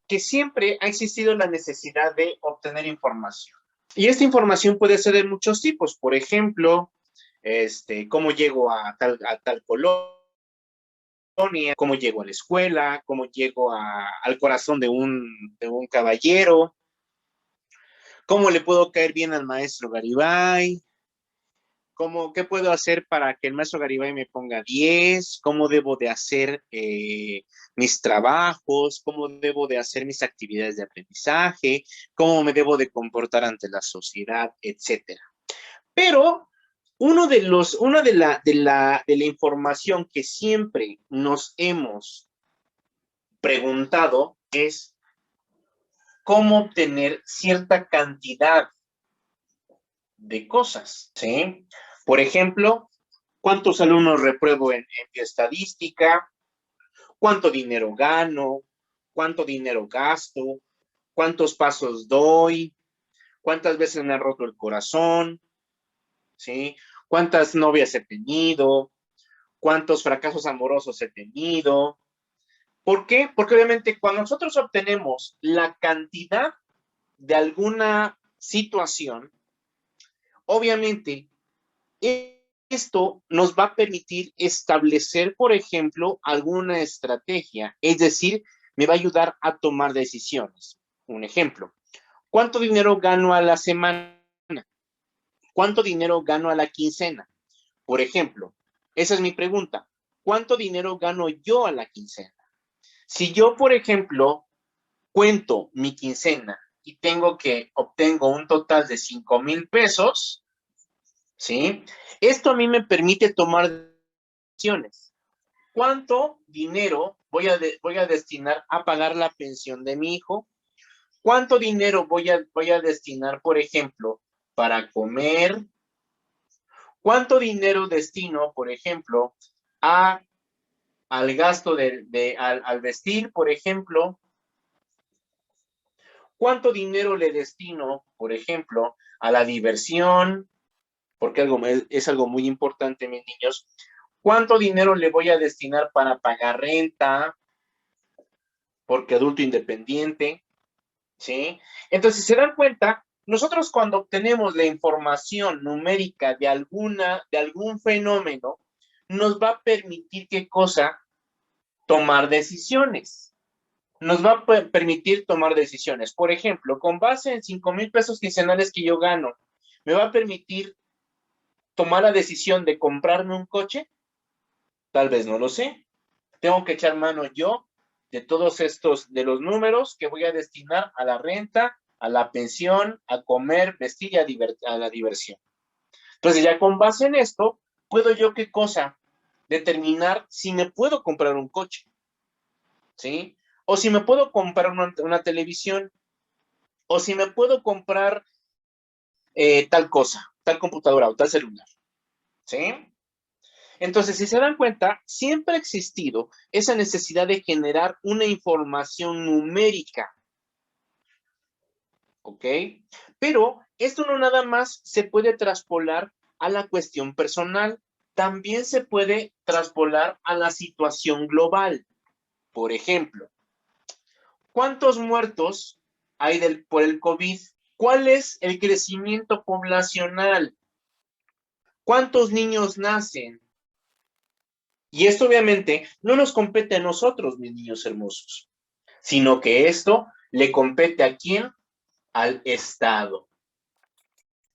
que siempre ha existido la necesidad de obtener información. Y esta información puede ser de muchos tipos. Por ejemplo, cómo llego a tal colonia, cómo llego a la escuela, cómo llego al corazón de un caballero, cómo le puedo caer bien al maestro Garibay, qué puedo hacer para que el maestro Garibay me ponga 10, cómo debo de hacer mis trabajos, cómo debo de hacer mis actividades de aprendizaje, cómo me debo de comportar ante la sociedad, etcétera. Pero una de la información que siempre nos hemos preguntado es cómo obtener cierta cantidad de cosas, ¿sí? Por ejemplo, ¿cuántos alumnos repruebo en mi estadística? ¿Cuánto dinero gano? ¿Cuánto dinero gasto? ¿Cuántos pasos doy? ¿Cuántas veces me han roto el corazón? ¿Sí? ¿Cuántas novias he tenido? ¿Cuántos fracasos amorosos he tenido? ¿Por qué? Porque obviamente cuando nosotros obtenemos la cantidad de alguna situación, obviamente esto nos va a permitir establecer, por ejemplo, alguna estrategia, es decir, me va a ayudar a tomar decisiones. Un ejemplo, ¿cuánto dinero gano a la semana? ¿Cuánto dinero gano a la quincena? Por ejemplo, esa es mi pregunta. ¿Cuánto dinero gano yo a la quincena? Si yo, por ejemplo, cuento mi quincena y obtengo un total de 5,000 pesos, ¿sí? Esto a mí me permite tomar decisiones. ¿Cuánto dinero voy a destinar a pagar la pensión de mi hijo? ¿Cuánto dinero voy a destinar, por ejemplo, para comer? ¿Cuánto dinero destino, por ejemplo, al gasto al vestir, por ejemplo? ¿Cuánto dinero le destino, por ejemplo, a la diversión? Porque es algo muy importante, mis niños. ¿Cuánto dinero le voy a destinar para pagar renta? Porque adulto independiente, ¿sí? Entonces, si se dan cuenta, nosotros cuando obtenemos la información numérica de algún fenómeno, nos va a permitir, ¿qué cosa? Tomar decisiones. Nos va a permitir tomar decisiones. Por ejemplo, con base en 5,000 pesos quincenales que yo gano, ¿me va a permitir tomar la decisión de comprarme un coche? Tal vez no lo sé. Tengo que echar mano yo de todos de los números que voy a destinar a la renta, a la pensión, a comer, vestir y a la diversión. Entonces, ya con base en esto, puedo yo, ¿qué cosa? Determinar si me puedo comprar un coche, ¿sí? O si me puedo comprar una televisión, o si me puedo comprar tal cosa, tal computadora o tal celular, ¿sí? Entonces, si se dan cuenta, siempre ha existido esa necesidad de generar una información numérica, ¿ok? Pero esto no nada más se puede traspolar a la cuestión personal, también se puede traspolar a la situación global. Por ejemplo, ¿cuántos muertos hay por el COVID? ¿Cuál es el crecimiento poblacional? ¿Cuántos niños nacen? Y esto obviamente no nos compete a nosotros, mis niños hermosos, sino que esto le compete ¿a quién? Al Estado.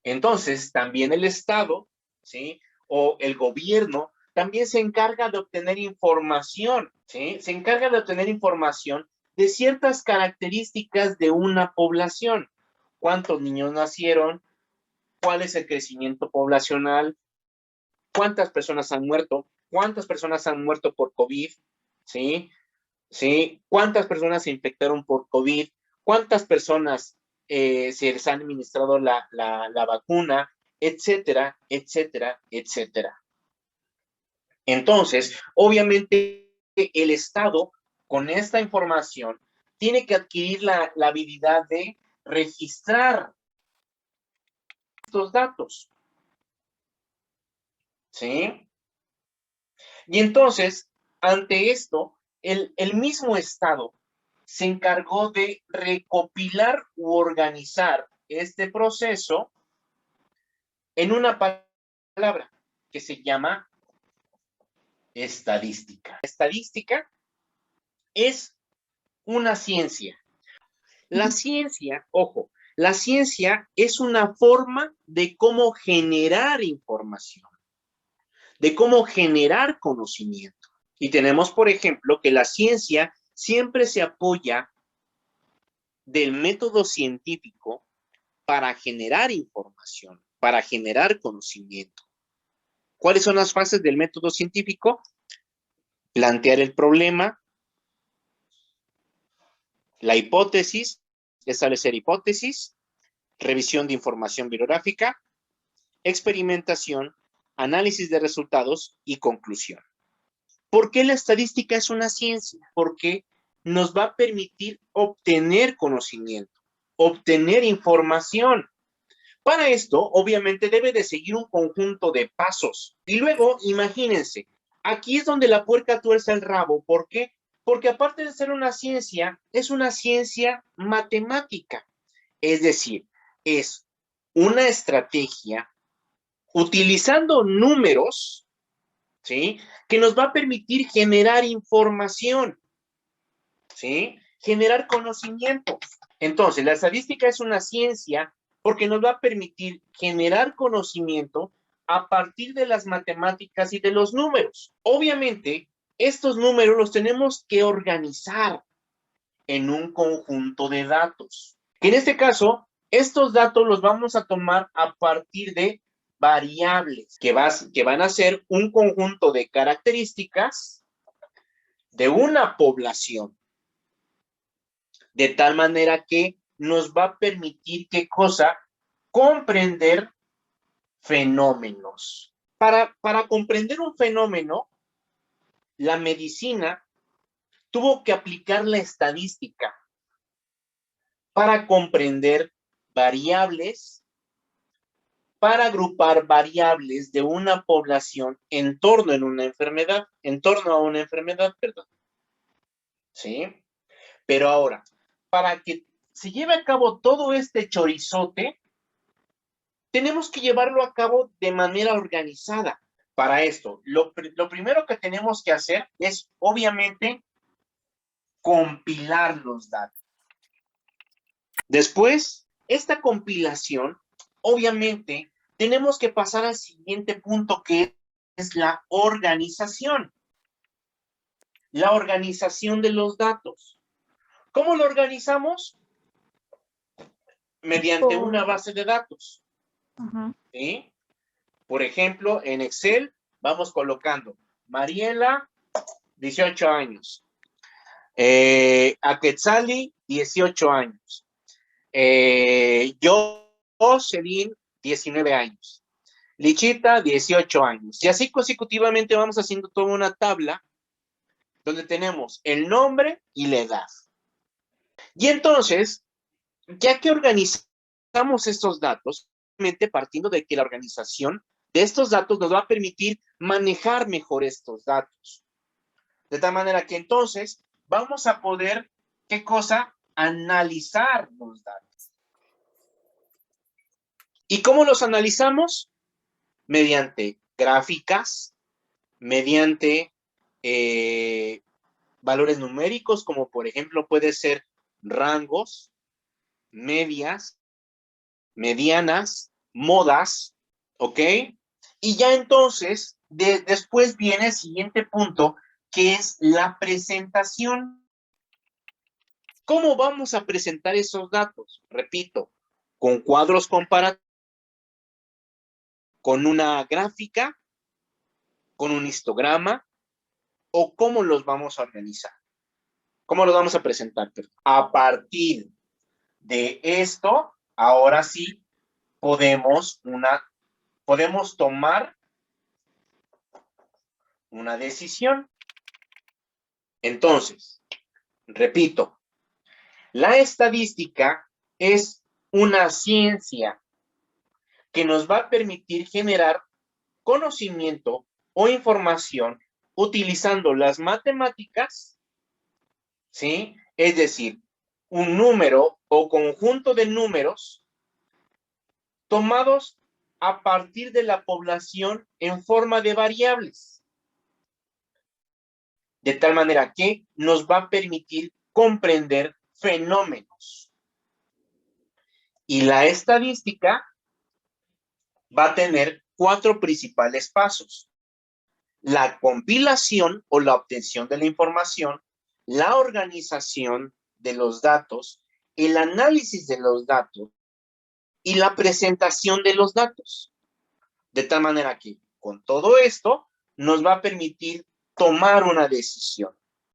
Entonces, también el Estado, ¿sí? O el gobierno, también se encarga de obtener información, ¿sí? Se encarga de obtener información de ciertas características de una población. ¿Cuántos niños nacieron? ¿Cuál es el crecimiento poblacional? ¿Cuántas personas han muerto? ¿Cuántas personas han muerto por COVID? ¿Sí? ¿Sí? ¿Cuántas personas se infectaron por COVID? ¿Cuántas personas se les ha administrado la vacuna? Etcétera, etcétera, etcétera. Entonces, obviamente, el Estado, con esta información, tiene que adquirir la habilidad de registrar estos datos. ¿Sí? Y entonces, ante esto, el mismo Estado se encargó de recopilar u organizar este proceso en una palabra que se llama estadística. Estadística es una ciencia. La ciencia, ojo, la ciencia es una forma de cómo generar información, de cómo generar conocimiento. Y tenemos, por ejemplo, que la ciencia siempre se apoya del método científico para generar información, para generar conocimiento. ¿Cuáles son las fases del método científico? Plantear el problema, la hipótesis, establecer hipótesis, revisión de información bibliográfica, experimentación, análisis de resultados y conclusión. ¿Por qué la estadística es una ciencia? Porque nos va a permitir obtener conocimiento, obtener información. Para esto, obviamente, debe de seguir un conjunto de pasos. Y luego, imagínense, aquí es donde la puerca tuerce el rabo. ¿Por qué? Porque aparte de ser una ciencia, es una ciencia matemática. Es decir, es una estrategia utilizando números, ¿sí? Que nos va a permitir generar información, ¿sí? Generar conocimiento. Entonces, la estadística es una ciencia porque nos va a permitir generar conocimiento a partir de las matemáticas y de los números. Obviamente, estos números los tenemos que organizar en un conjunto de datos. Que en este caso, estos datos los vamos a tomar a partir de variables que van a ser un conjunto de características de una población, de tal manera que nos va a permitir, ¿qué cosa? Comprender fenómenos. Para comprender un fenómeno, la medicina tuvo que aplicar la estadística para comprender variables, para agrupar variables de una población en torno a una enfermedad, perdón. ¿Sí? Pero ahora, para que se lleve a cabo todo este chorizote, tenemos que llevarlo a cabo de manera organizada. Para esto, lo primero que tenemos que hacer es, obviamente, compilar los datos. Después, esta compilación, obviamente, tenemos que pasar al siguiente punto, que es la organización. La organización de los datos. ¿Cómo lo organizamos? Mediante una base de datos. ¿Sí? Por ejemplo, en Excel vamos colocando Mariela, 18 años. Aquetzali, 18 años. Jocelyn, 19 años. Lichita, 18 años. Y así consecutivamente vamos haciendo toda una tabla donde tenemos el nombre y la edad. Y entonces, ya que organizamos estos datos, partiendo de que la organización de estos datos nos va a permitir manejar mejor estos datos. De tal manera que entonces vamos a poder, ¿qué cosa? Analizar los datos. ¿Y cómo los analizamos? Mediante gráficas, mediante valores numéricos, como por ejemplo puede ser rangos, medias, medianas, modas, ¿ok? Y ya entonces, después viene el siguiente punto, que es la presentación. ¿Cómo vamos a presentar esos datos? Repito, con cuadros comparativos, con una gráfica, con un histograma, o cómo los vamos a organizar. ¿Cómo los vamos a presentar? A partir de esto, ahora sí, podemos tomar una decisión. Entonces, repito, la estadística es una ciencia que nos va a permitir generar conocimiento o información utilizando las matemáticas, ¿sí? Es decir, un número o conjunto de números tomados a partir de la población en forma de variables, de tal manera que nos va a permitir comprender fenómenos. Y la estadística va a tener 4 principales pasos: la compilación o la obtención de la información, la organización de los datos, el análisis de los datos y la presentación de los datos. De tal manera que con todo esto nos va a permitir tomar una decisión.